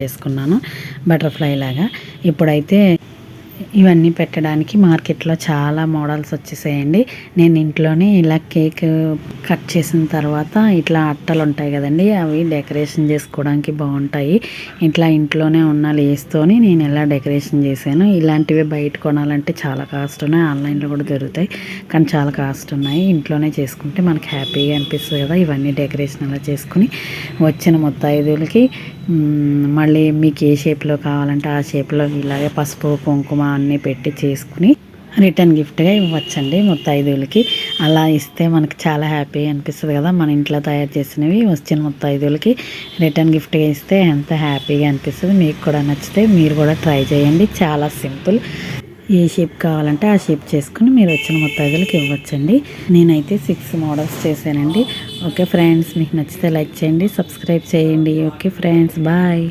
చేసుకున్నాను బటర్ఫ్లై లాగా. ఇప్పుడైతే ఇవన్నీ పెట్టడానికి మార్కెట్లో చాలా మోడల్స్ వచ్చేసాయండి. నేను ఇంట్లోనే ఇలా కేక్ కట్ చేసిన తర్వాత ఇట్లా అట్టలు ఉంటాయి కదండి, అవి డెకరేషన్ చేసుకోవడానికి బాగుంటాయి. ఇట్లా ఇంట్లోనే ఉన్న లేస్తోని నేను ఇలా డెకరేషన్ చేశాను. ఇలాంటివి బయట కొనాలంటే చాలా కాస్ట్ ఉన్నాయి, ఆన్లైన్లో కూడా దొరుకుతాయి కానీ చాలా కాస్ట్ ఉన్నాయి. ఇంట్లోనే చేసుకుంటే మనకి హ్యాపీగా అనిపిస్తుంది కదా. ఇవన్నీ డెకరేషన్ అలా చేసుకుని వచ్చిన ముత్తైదులకి మళ్ళీ మీకు ఏ షేప్లో కావాలంటే ఆ షేప్లో ఇలాగే పసుపు కుంకుమ అన్నీ పెట్టి చేసుకుని రిటర్న్ గిఫ్ట్గా ఇవ్వచ్చండి ముత్తైదువులకి. అలా ఇస్తే మనకి చాలా హ్యాపీగా అనిపిస్తుంది కదా. మన ఇంట్లో తయారు చేసినవి వచ్చిన ముత్తైదువులకి రిటర్న్ గిఫ్ట్గా ఇస్తే ఎంత హ్యాపీగా అనిపిస్తుంది. మీకు కూడా నచ్చితే మీరు కూడా ట్రై చేయండి. చాలా సింపుల్. ఏ షేప్ కావాలంటే ఆ షేప్ చేసుకుని మీరు వచ్చిన ముత్తైదులకి ఇవ్వచ్చండి. నేనైతే 6 మోడల్స్ చేశానండి. ఓకే ఫ్రెండ్స్, మీకు నచ్చితే లైక్ చేయండి, సబ్స్క్రైబ్ చేయండి. Okay friends, bye.